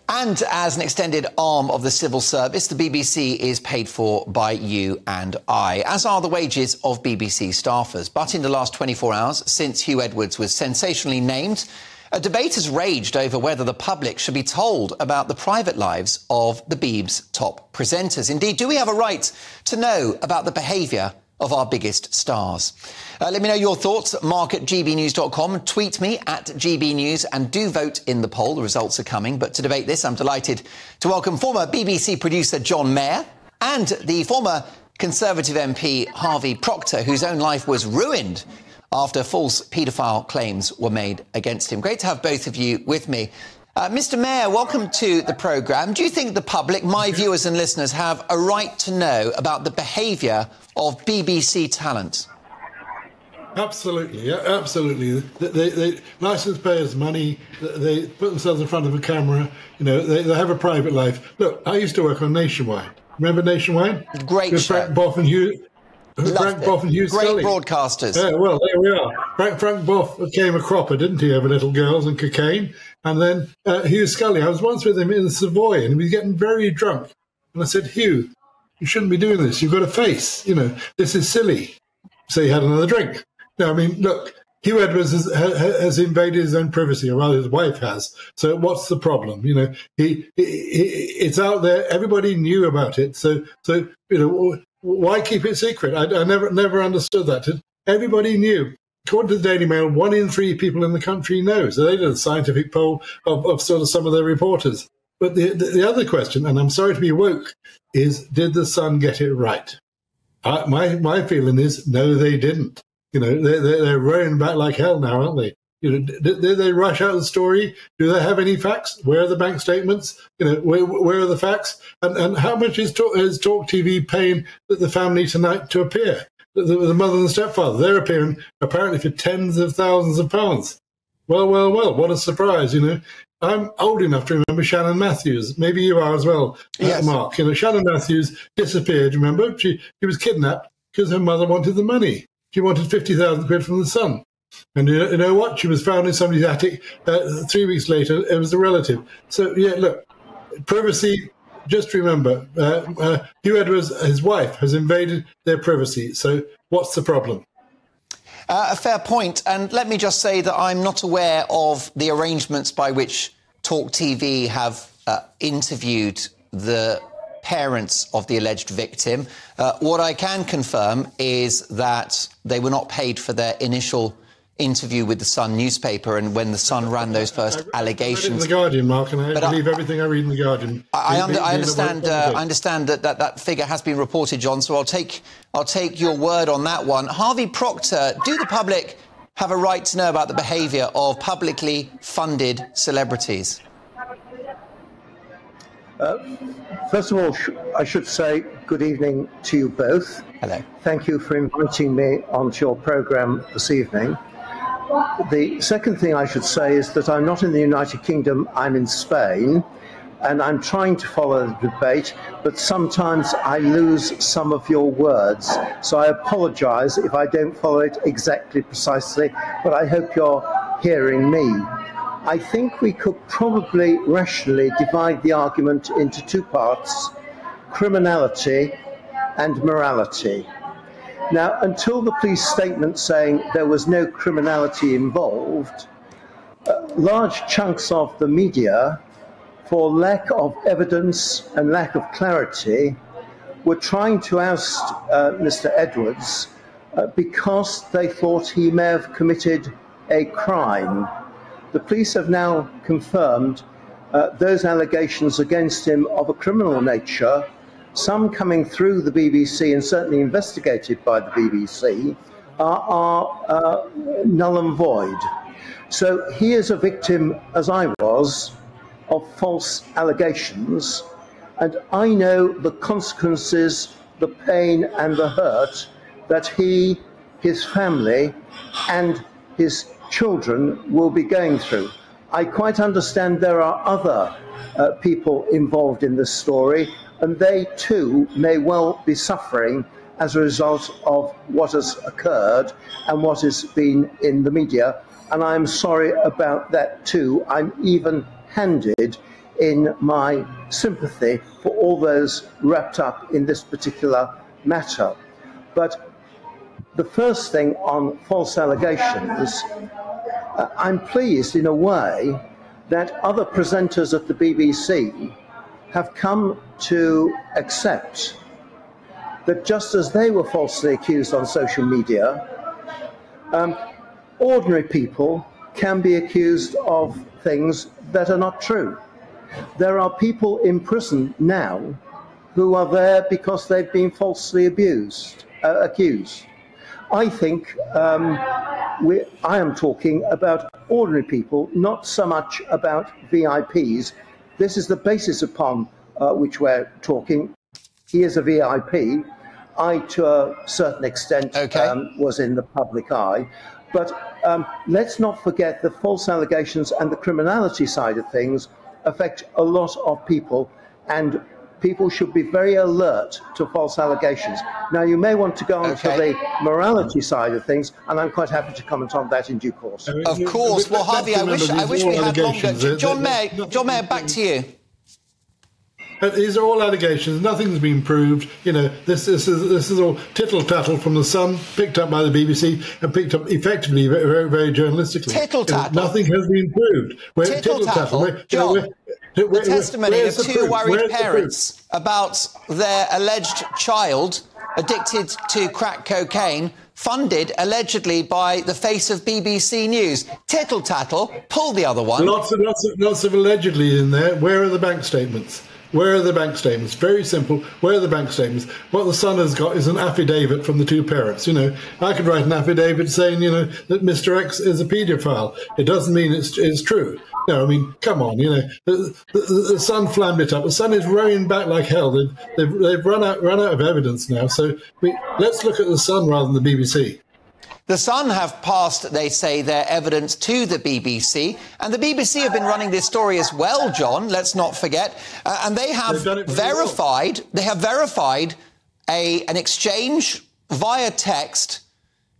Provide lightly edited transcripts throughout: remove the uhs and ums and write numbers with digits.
And as an extended arm of the civil service, the BBC is paid for by you and I, as are the wages of BBC staffers. But in the last 24 hours, since Huw Edwards was sensationally named, a debate has raged over whether the public should be told about the private lives of the Beeb's top presenters. Indeed, do we have a right to know about the behaviour of our biggest stars? Let me know your thoughts. Mark at gbnews.com. Tweet me at gbnews and do vote in the poll. The results are coming. But to debate this, I'm delighted to welcome former BBC producer John Mair and the former Conservative MP Harvey Proctor, whose own life was ruined after false paedophile claims were made against him. Great to have both of you with me. Mr. Mair, welcome to the programme. Do you think the public, my viewers and listeners, have a right to know about the behaviour of BBC talent? Absolutely, yeah, absolutely. They licence payers' money, they put themselves in front of a camera, you know, they have a private life. Look, I used to work on Nationwide. Remember Nationwide? Great show. Frank Boff and Huw Great Scully. Broadcasters. Yeah, well, there we are. Frank Boff became a cropper, didn't he, over little girls and cocaine? And then Huw Scully, I was once with him in the Savoy, and he was getting very drunk. And I said, Huw, you shouldn't be doing this. You've got a face. You know, this is silly. So he had another drink. No, I mean, look, Huw Edwards has invaded his own privacy, or rather his wife has. So what's the problem? You know, it's out there. Everybody knew about it. So you know, why keep it secret? I never understood that. Everybody knew. According to the Daily Mail, 1 in 3 people in the country know. So they did a scientific poll of sort of some of their reporters. But the other question, and I'm sorry to be woke, is did the Sun get it right? My feeling is no, they didn't. You know, they're rowing back like hell now, aren't they? You know, did they rush out the story? Do they have any facts? Where are the bank statements? You know, where are the facts? And how much is Talk TV paying the family tonight to appear? The mother and the stepfather, they're appearing apparently for tens of thousands of pounds. Well, what a surprise, you know. I'm old enough to remember Shannon Matthews. Maybe you are as well, yes. Mark. You know, Shannon Matthews disappeared, remember? She was kidnapped because her mother wanted the money. She wanted 50,000 quid from the Sun. And you know what? She was found in somebody's attic 3 weeks later. It was a relative. So, yeah, look, privacy, just remember, Huw Edwards, his wife, has invaded their privacy. So what's the problem? A fair point. And let me just say that I'm not aware of the arrangements by which Talk TV have interviewed the parents of the alleged victim. What I can confirm is that they were not paid for their initial interview with the Sun newspaper, and when the Sun ran those first allegations. I read it in the Guardian, Mark, and I believe everything I read in the Guardian. I understand that figure has been reported, John. So I'll take your word on that one. Harvey Proctor, do the public have a right to know about the behaviour of publicly funded celebrities? First of all, I should say good evening to you both. Hello. Thank you for inviting me onto your programme this evening. The second thing I should say is that I'm not in the United Kingdom, I'm in Spain, and I'm trying to follow the debate, but sometimes I lose some of your words. So I apologise if I don't follow it exactly precisely, but I hope you're hearing me. I think we could probably rationally divide the argument into 2 parts: criminality and morality. Now, until the police statement saying there was no criminality involved, large chunks of the media, for lack of evidence and lack of clarity, were trying to oust Mr. Edwards because they thought he may have committed a crime. The police have now confirmed those allegations against him of a criminal nature, some coming through the BBC and certainly investigated by the BBC, are null and void. So he is a victim, as I was, of false allegations, and I know the consequences, the pain and the hurt that he, his family and his children will be going through. I quite understand there are other people involved in this story, and they too may well be suffering as a result of what has occurred and what has been in the media, and I'm sorry about that too. I'm even-handed in my sympathy for all those wrapped up in this particular matter. But the first thing on false allegations, I'm pleased in a way that other presenters at the BBC have come to accept that just as they were falsely accused on social media, ordinary people can be accused of things that are not true. There are people in prison now who are there because they've been falsely accused. I think I am talking about ordinary people, not so much about VIPs. This is the basis upon which we're talking. He is a VIP. I, to a certain extent, was in the public eye. But let's not forget that false allegations and the criminality side of things affect a lot of people, and people should be very alert to false allegations. Now, you may want to go on to the morality side of things, and I'm quite happy to comment on that in due course. Of course. Well, Harvey, I wish we had longer. John Mair, back to you. These are all allegations. Nothing's been proved. You know, this is all tittle tattle from the Sun, picked up by the BBC and picked up effectively, very, very journalistically. Tittle tattle. Nothing has been proved. Tittle tattle. John, the testimony of two worried parents about their alleged child addicted to crack cocaine, funded allegedly by the face of BBC News. Tittle tattle. Pull the other one. Lots of allegedly in there. Where are the bank statements? Where are the bank statements? Very simple. Where are the bank statements? What the Sun has got is an affidavit from the two parents. You know, I could write an affidavit saying, you know, that Mr. X is a paedophile. It doesn't mean it's true. No, I mean, come on, you know, the Sun flammed it up. The Sun is rowing back like hell. They've run out of evidence now. So let's look at the Sun rather than the BBC. The Sun have passed, they say, their evidence to the BBC, and the BBC have been running this story as well, John, let's not forget, and they have verified, an exchange via text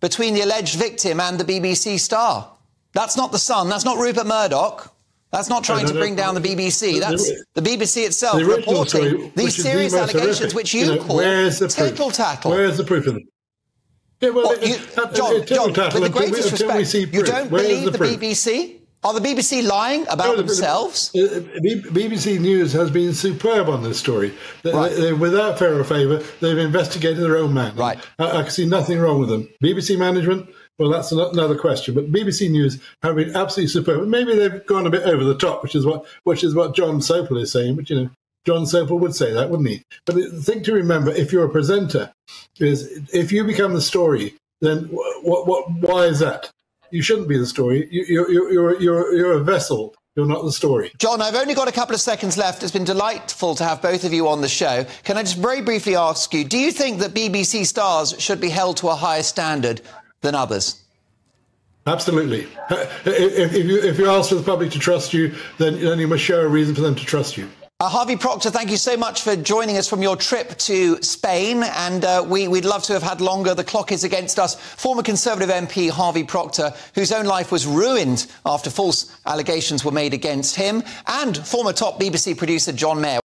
between the alleged victim and the BBC star. That's not the Sun, that's not Rupert Murdoch. That's not trying to bring down the BBC. That's the BBC itself reporting these serious allegations which you call tittle tattle. Where's the proof of them? Yeah, well, John, with the greatest respect, you don't believe the BBC? Are the BBC lying about themselves? BBC News has been superb on this story. Without fair or favour, they've investigated their own man. Right. I can see nothing wrong with them. BBC management, well, that's another question. But BBC News have been absolutely superb. Maybe they've gone a bit over the top, which is what John Sopel is saying. But, you know, John Sopel would say that, wouldn't he? But the thing to remember, if you're a presenter, is if you become the story, then why is that? You shouldn't be the story. You're a vessel. You're not the story. John, I've only got a couple of seconds left. It's been delightful to have both of you on the show. Can I just very briefly ask you, do you think that BBC stars should be held to a higher standard than others? Absolutely. If you ask for the public to trust you, then you must show a reason for them to trust you. Harvey Proctor, thank you so much for joining us from your trip to Spain, and we'd love to have had longer. The clock is against us. Former Conservative MP Harvey Proctor, whose own life was ruined after false allegations were made against him, and former top BBC producer John Mair.